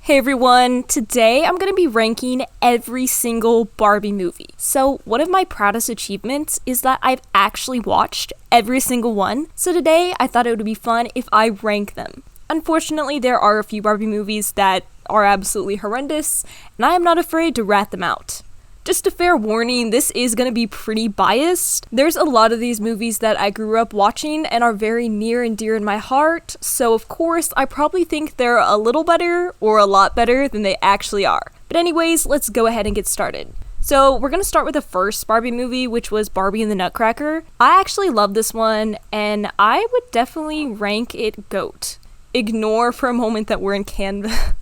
Hey everyone, today I'm going to be ranking every single Barbie movie. So one of my proudest achievements is that I've actually watched every single one. So today I thought it would be fun if I rank them. Unfortunately, there are a few Barbie movies that are absolutely horrendous, and I am not afraid to rat them out. Just a fair warning, this is going to be pretty biased. There's a lot of these movies that I grew up watching and are very near and dear in my heart, so of course I probably think they're a little better or a lot better than they actually are. But anyways, let's go ahead and get started. So we're going to start with the first Barbie movie, which was Barbie and the Nutcracker. I actually love this one, and I would definitely rank it GOAT. Ignore for a moment that we're in Canada.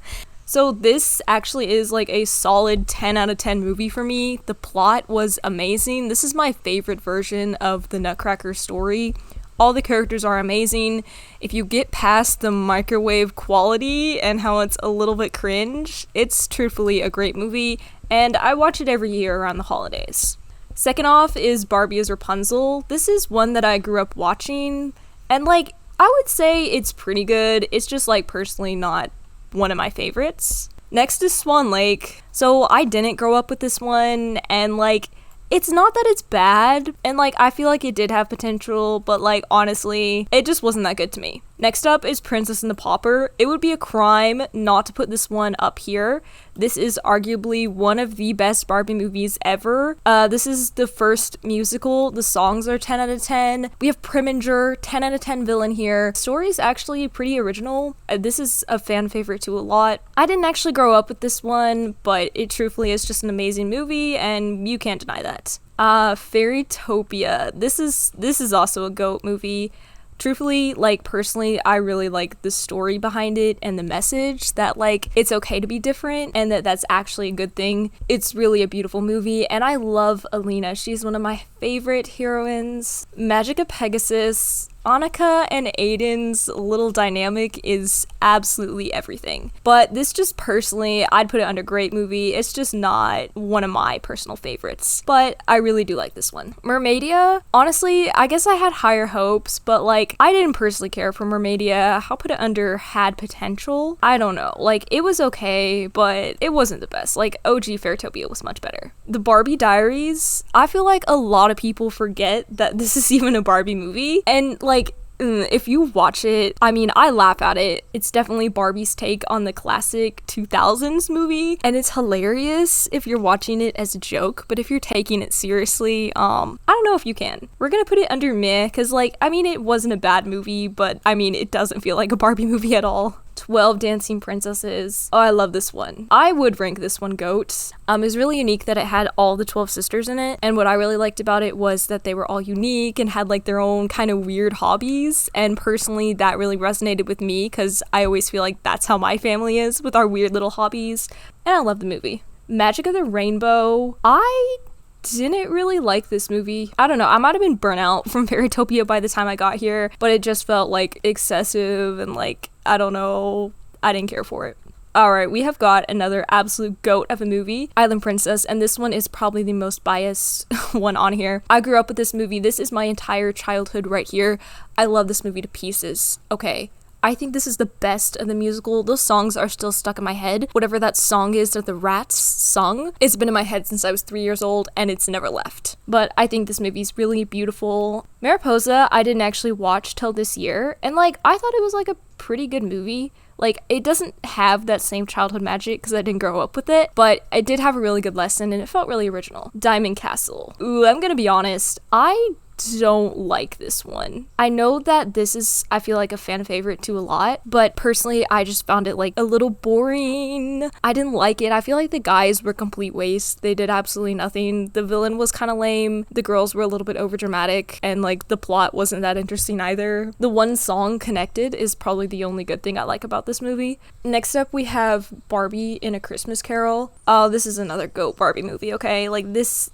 So this actually is like a solid 10 out of 10 movie for me. The plot was amazing. This is my favorite version of the Nutcracker story. All the characters are amazing. If you get past the microwave quality and how it's a little bit cringe, it's truthfully a great movie, and I watch it every year around the holidays. Second off is Barbie as Rapunzel. This is one that I grew up watching, and I would say it's pretty good. It's just personally not one of my favorites. Next is Swan Lake. So I didn't grow up with this one, and it's not that it's bad, and I feel like it did have potential, but honestly, it just wasn't that good to me. Next up is Princess and the Pauper. It would be a crime not to put this one up here. This is arguably one of the best Barbie movies ever. This is the first musical. The songs are 10 out of 10. We have Preminger, 10 out of 10 villain here. The story is actually pretty original. This is a fan favorite too a lot. I didn't actually grow up with this one, but it truthfully is just an amazing movie, and you can't deny that. Fairytopia. This is also a GOAT movie. Truthfully, personally, I really like the story behind it and the message that, it's okay to be different and that that's actually a good thing. It's really a beautiful movie, and I love Alina. She's one of my favorite heroines. Magic of Pegasus. Annika and Aiden's little dynamic is absolutely everything. But this just personally, I'd put it under great movie. It's just not one of my personal favorites. But I really do like this one. Mermaidia, honestly, I guess I had higher hopes, but I didn't personally care for Mermaidia. I'll put it under had potential. I don't know. It was okay, but it wasn't the best. OG Fairytopia was much better. The Barbie Diaries, I feel like a lot of people forget that this is even a Barbie movie. And if you watch it, I laugh at it. It's definitely Barbie's take on the classic 2000s movie, and it's hilarious if you're watching it as a joke, but if you're taking it seriously, I don't know if you can. We're gonna put it under meh, because it wasn't a bad movie, but it doesn't feel like a Barbie movie at all. 12 Dancing Princesses. Oh, I love this one. I would rank this one GOAT. It was really unique that it had all the 12 sisters in it, and what I really liked about it was that they were all unique and had their own kind of weird hobbies, and personally that really resonated with me because I always feel like that's how my family is with our weird little hobbies, and I love the movie. Magic of the Rainbow. I didn't really like this movie. I don't know, I might have been burnt out from Fairytopia by the time I got here, but it just felt excessive and I don't know, I didn't care for it. Alright, we have got another absolute GOAT of a movie, Island Princess, and this one is probably the most biased one on here. I grew up with this movie. This is my entire childhood right here. I love this movie to pieces. Okay, I think this is the best of the musical. Those songs are still stuck in my head. Whatever that song is that the rats sung, it's been in my head since I was 3 years old, and it's never left. But I think this movie's really beautiful. Mariposa, I didn't actually watch till this year, and I thought it was a pretty good movie. It doesn't have that same childhood magic because I didn't grow up with it, but it did have a really good lesson and it felt really original. Diamond Castle. Ooh, I'm gonna be honest, I don't like this one. I know that this is, I feel a fan favorite to a lot, but personally I just found it a little boring. I didn't like it. I feel the guys were complete waste. They did absolutely nothing. The villain was kind of lame. The girls were a little bit overdramatic, and the plot wasn't that interesting either. The one song, Connected, is probably the only good thing I like about this movie. Next up we have Barbie in A Christmas Carol. Oh, this is another GOAT Barbie movie, okay? Yes,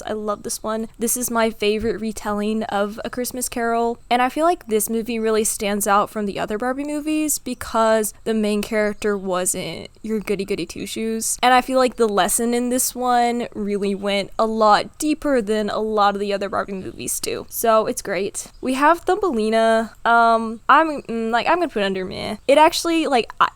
I love this one. this is my favorite retelling of A Christmas Carol, and I feel like this movie really stands out from the other Barbie movies because the main character wasn't your goody goody two shoes, and I feel like the lesson in this one really went a lot deeper than a lot of the other Barbie movies do. So it's great. We have Thumbelina. I'm gonna put it under meh. It actually,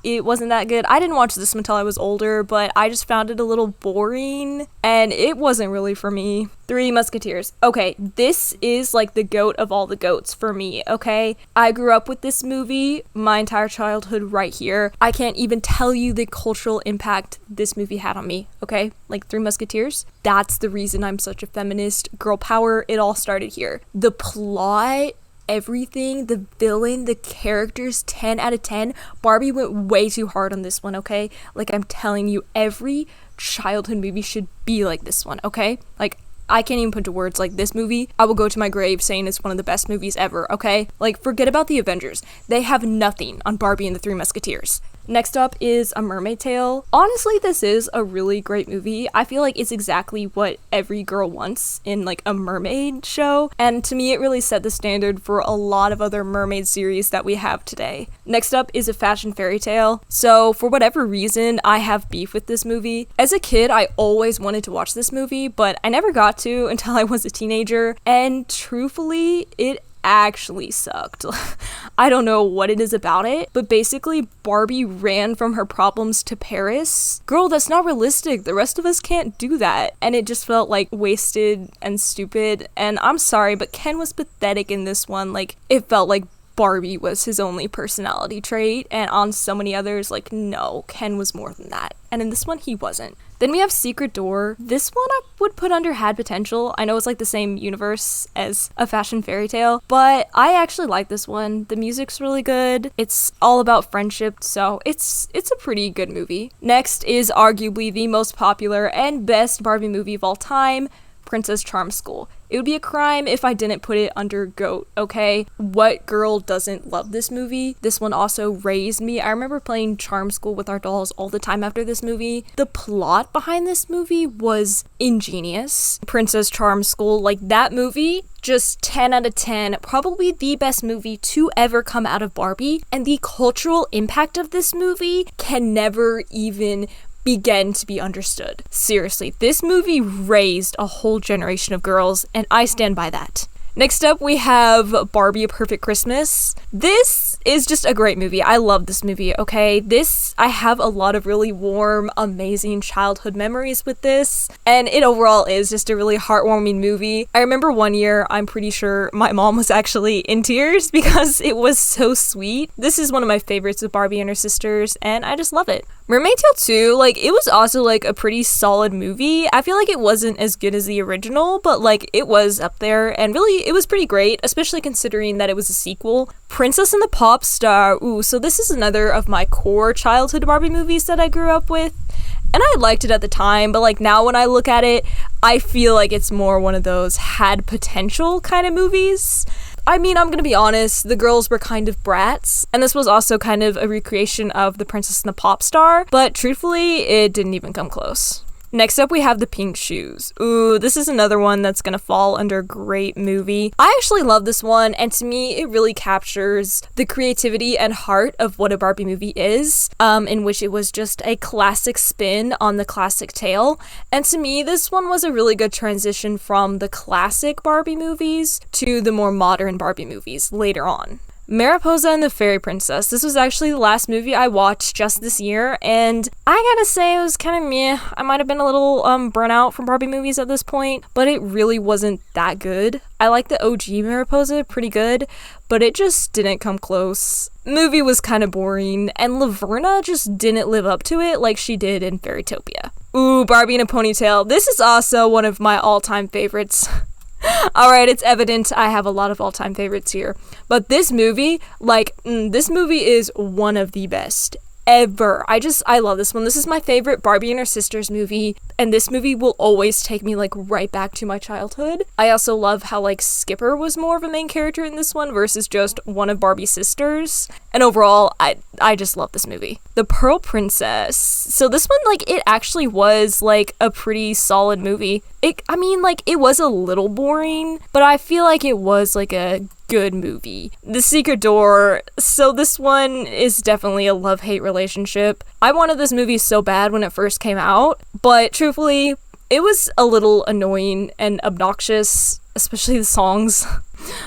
it wasn't that good. I didn't watch this until I was older, but I just found it a little boring, and it wasn't really for me. Three Musketeers. Okay, this is like the goat of all the goats for me, okay? I grew up with this movie my entire childhood right here. I can't even tell you the cultural impact this movie had on me, okay? Like Three Musketeers. That's the reason I'm such a feminist. Girl power, it all started here. The plot, everything, the villain, the characters, 10 out of 10. Barbie went way too hard on this one, okay? Like, I'm telling you, every childhood movie should be like this one, okay? Like, I can't even put into words, like, this movie, I will go to my grave saying it's one of the best movies ever, okay? Like, forget about the Avengers. They have nothing on Barbie and the Three Musketeers. Next up is A Mermaid Tale. Honestly, this is a really great movie. I feel like it's exactly what every girl wants in like a mermaid show, and to me it really set the standard for a lot of other mermaid series that we have today. Next up is A Fashion Fairy Tale. So for whatever reason, I have beef with this movie. As a kid, I always wanted to watch this movie, but I never got to until I was a teenager, and truthfully, it actually sucked. I don't know what it is about it, but basically Barbie ran from her problems to Paris. Girl, that's not realistic. The rest of us can't do that. And it just felt like wasted and stupid. And I'm sorry, but Ken was pathetic in this one. Like, it felt like Barbie was his only personality trait, and on so many others, like, no, Ken was more than that. And in this one, he wasn't. Then we have Secret Door. This one I would put under had potential. I know it's like the same universe as A Fashion Fairy Tale, but I actually like this one. The music's really good. It's all about friendship, so it's a pretty good movie. Next is arguably the most popular and best Barbie movie of all time, Princess Charm School. It would be a crime if I didn't put it under GOAT, okay? What girl doesn't love this movie? This one also raised me. I remember playing Charm School with our dolls all the time after this movie. The plot behind this movie was ingenious. Princess Charm School, like that movie, just 10 out of 10. Probably the best movie to ever come out of Barbie. And the cultural impact of this movie can never even begin to be understood. Seriously, this movie raised a whole generation of girls, and I stand by that. Next up, we have Barbie: A Perfect Christmas. This is just a great movie. I love this movie, okay? I have a lot of really warm, amazing childhood memories with this, and it overall is just a really heartwarming movie. I remember one year, I'm pretty sure my mom was actually in tears because it was so sweet. This is one of my favorites with Barbie and her sisters, and I just love it. Mermaid Tale 2, like, it was also, like, a pretty solid movie. I feel like it wasn't as good as the original, but, like, it was up there, and really, it was pretty great, especially considering that it was a sequel. Princess and the Pop Star, ooh, so this is another of my core childhood Barbie movies that I grew up with, and I liked it at the time, but, like, now when I look at it, I feel like it's more one of those had potential kind of movies. I mean, I'm gonna be honest, the girls were kind of brats, and this was also kind of a recreation of The Princess and the Pop Star, but truthfully, it didn't even come close. Next up, we have The Pink Shoes. Ooh, this is another one that's gonna fall under great movie. I actually love this one, and to me, it really captures the creativity and heart of what a Barbie movie is, in which it was just a classic spin on the classic tale. And to me, this one was a really good transition from the classic Barbie movies to the more modern Barbie movies later on. Mariposa and the Fairy Princess. This was actually the last movie I watched just this year, and I gotta say it was kind of meh. I might have been a little burnt out from Barbie movies at this point, but it really wasn't that good. I like the OG Mariposa pretty good, but it just didn't come close. Movie was kind of boring, and Laverna just didn't live up to it like she did in Fairytopia. Ooh, Barbie in a Ponytail. This is also one of my all-time favorites. Alright, it's evident I have a lot of all-time favorites here. But this movie, this movie is one of the best ever. I love this one. This is my favorite Barbie and her sisters movie, and this movie will always take me like right back to my childhood. I also love how like Skipper was more of a main character in this one versus just one of Barbie's sisters. And overall, I just love this movie. The Pearl Princess. So this one, like, it actually was like a pretty solid movie. It was a little boring, but I feel like it was like a good movie. The Secret Door. So this one is definitely a love-hate relationship. I wanted this movie so bad when it first came out, but truthfully, it was a little annoying and obnoxious, especially the songs.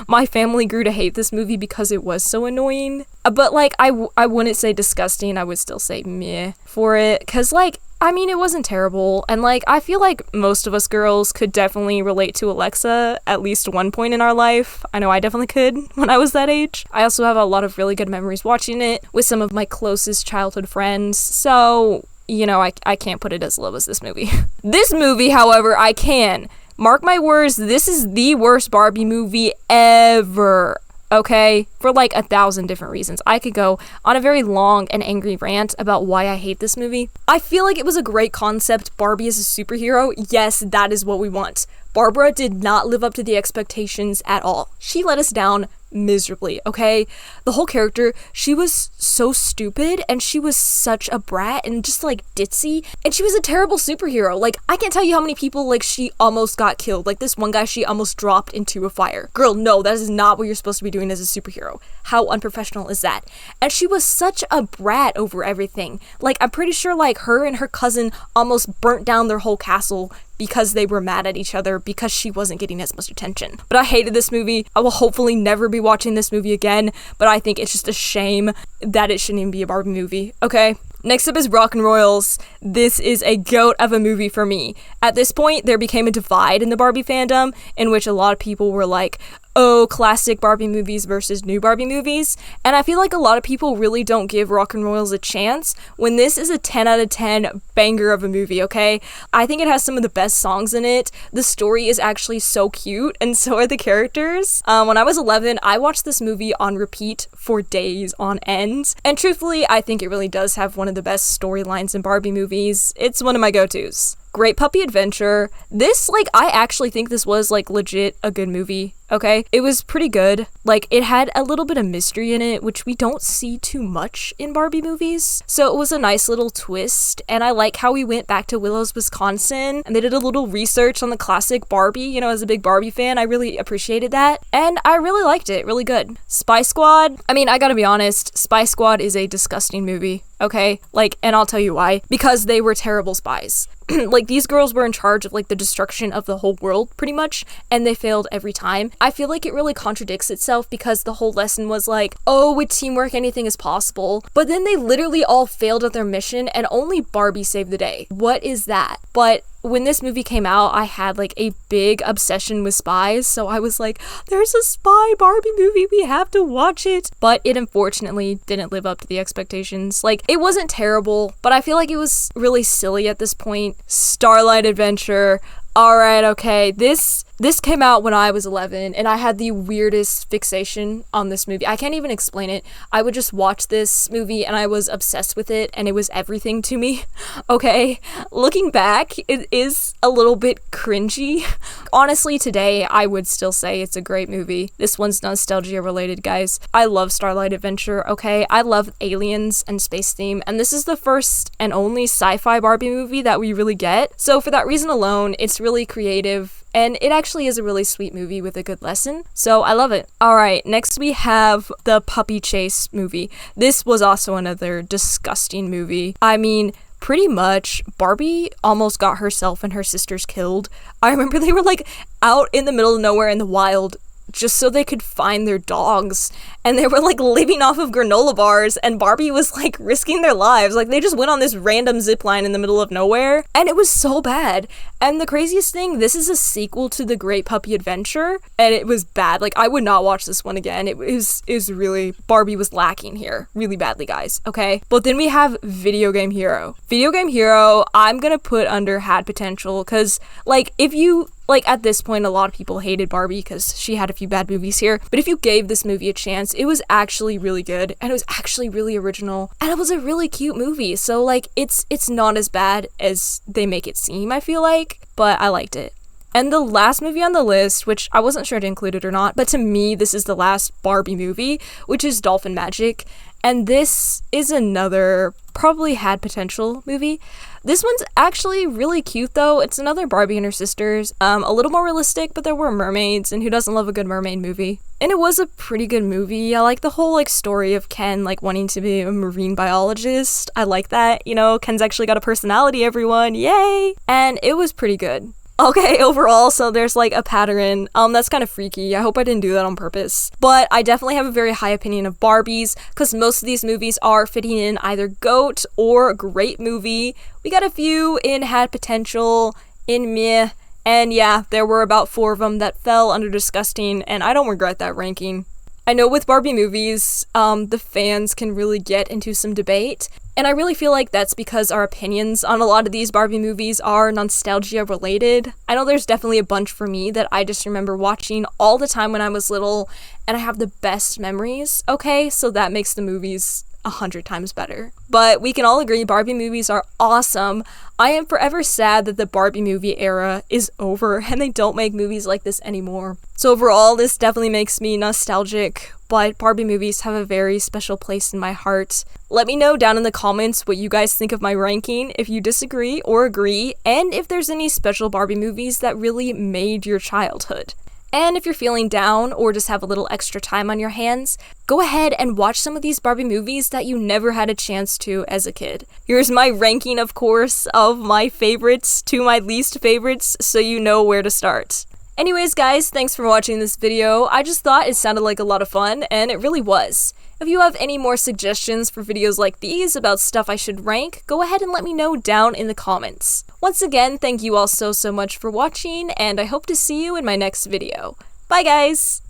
My family grew to hate this movie because it was so annoying. But like, I wouldn't say disgusting, I would still say meh for it. Because like, I mean, it wasn't terrible. And like, I feel like most of us girls could definitely relate to Alexa at least one point in our life. I know I definitely could when I was that age. I also have a lot of really good memories watching it with some of my closest childhood friends. So, you know, I can't put it as low as this movie. This movie, however, I can. Mark my words, this is the worst Barbie movie ever. Okay? For like 1,000 different reasons. I could go on a very long and angry rant about why I hate this movie. I feel like it was a great concept. Barbie is a superhero. Yes, that is what we want. Barbara did not live up to the expectations at all. She let us down miserably, okay? The whole character, she was so stupid and she was such a brat and just like ditzy, and she was a terrible superhero. Like, I can't tell you how many people like she almost got killed. Like this one guy, she almost dropped into a fire. Girl, no, that is not what you're supposed to be doing as a superhero. How unprofessional is that? And she was such a brat over everything. Like, I'm pretty sure like her and her cousin almost burnt down their whole castle because they were mad at each other because she wasn't getting as much attention. But I hated this movie. I will hopefully never be watching this movie again, but I think it's just a shame that it shouldn't even be a Barbie movie, okay? Next up is Rock and Royals. This is a goat of a movie for me. At this point, there became a divide in the Barbie fandom in which a lot of people were like, oh, classic Barbie movies versus new Barbie movies. And I feel like a lot of people really don't give Rock and Royals a chance when this is a 10 out of 10 banger of a movie, okay? I think it has some of the best songs in it. The story is actually so cute, and so are the characters. When I was 11, I watched this movie on repeat for days on end. And truthfully, I think it really does have one of the best storylines in Barbie movies. It's one of my go-tos. Great Puppy Adventure. This, like, I actually think this was, like, legit a good movie, okay? It was pretty good. Like, it had a little bit of mystery in it, which we don't see too much in Barbie movies. So it was a nice little twist, and I like how we went back to Willows, Wisconsin, and they did a little research on the classic Barbie. You know, as a big Barbie fan, I really appreciated that, and I really liked it. Really good. Spy Squad. I mean, I gotta be honest, Spy Squad is a disgusting movie, okay? Like, and I'll tell you why. Because they were terrible spies. Like, these girls were in charge of, like, the destruction of the whole world, pretty much, and they failed every time. I feel like it really contradicts itself because the whole lesson was like, oh, with teamwork, anything is possible. But then they literally all failed at their mission, and only Barbie saved the day. What is that? But when this movie came out, I had like a big obsession with spies, so I was like, there's a spy Barbie movie, we have to watch it. But it unfortunately didn't live up to the expectations. Like, it wasn't terrible, but I feel like it was really silly at this point. Starlight Adventure. Alright, okay, this came out when I was 11, and I had the weirdest fixation on this movie. I can't even explain it. I would just watch this movie, and I was obsessed with it, and it was everything to me. Okay, looking back, it is a little bit cringy. Honestly, today, I would still say it's a great movie. This one's nostalgia related, guys. I love Starlight Adventure, okay? I love aliens and space theme, and this is the first and only sci-fi Barbie movie that we really get. So for that reason alone, it's really creative, and it actually is a really sweet movie with a good lesson, so I love it. Alright, next we have the Puppy Chase movie. This was also another disgusting movie. I mean, pretty much, Barbie almost got herself and her sisters killed. I remember they were like out in the middle of nowhere in the wild just so they could find their dogs, and they were like living off of granola bars, and Barbie was like risking their lives. Like, they just went on this random zip line in the middle of nowhere, and it was so bad. And the craziest thing, this is a sequel to The Great Puppy Adventure, and it was bad. Like, I would not watch this one again. It was really, Barbie was lacking here really badly, guys, okay? But then we have Video Game Hero. Video Game Hero, I'm gonna put under had potential, because like, if you Like, at this point, a lot of people hated Barbie because she had a few bad movies here, but if you gave this movie a chance, it was actually really good, and it was actually really original, and it was a really cute movie, so, like, it's not as bad as they make it seem, I feel like, but I liked it. And the last movie on the list, which I wasn't sure to include it or not, but to me, this is the last Barbie movie, which is Dolphin Magic. And this is another probably had potential movie. This one's actually really cute though. It's another Barbie and her sisters. A little more realistic, but there were mermaids, and who doesn't love a good mermaid movie? And it was a pretty good movie. I like the whole like story of Ken like wanting to be a marine biologist. I like that, you know, Ken's actually got a personality, everyone. Yay! And it was pretty good. Okay, overall, so there's like a pattern, that's kind of freaky. I hope I didn't do that on purpose. But I definitely have a very high opinion of Barbies, because most of these movies are fitting in either GOAT or great movie. We got a few in had potential, in meh, and yeah, there were about 4 of them that fell under disgusting, and I don't regret that ranking. I know with Barbie movies, the fans can really get into some debate, and I really feel like that's because our opinions on a lot of these Barbie movies are nostalgia related. I know there's definitely a bunch for me that I just remember watching all the time when I was little, and I have the best memories, okay? So that makes the movies 100 times better. But we can all agree Barbie movies are awesome. I am forever sad that the Barbie movie era is over and they don't make movies like this anymore. So overall, this definitely makes me nostalgic, but Barbie movies have a very special place in my heart. Let me know down in the comments what you guys think of my ranking, if you disagree or agree, and if there's any special Barbie movies that really made your childhood. And if you're feeling down or just have a little extra time on your hands, go ahead and watch some of these Barbie movies that you never had a chance to as a kid. Here's my ranking, of course, of my favorites to my least favorites, so you know where to start. Anyways, guys, thanks for watching this video. I just thought it sounded like a lot of fun, and it really was. If you have any more suggestions for videos like these about stuff I should rank, go ahead and let me know down in the comments. Once again, thank you all so much for watching, and I hope to see you in my next video. Bye, guys!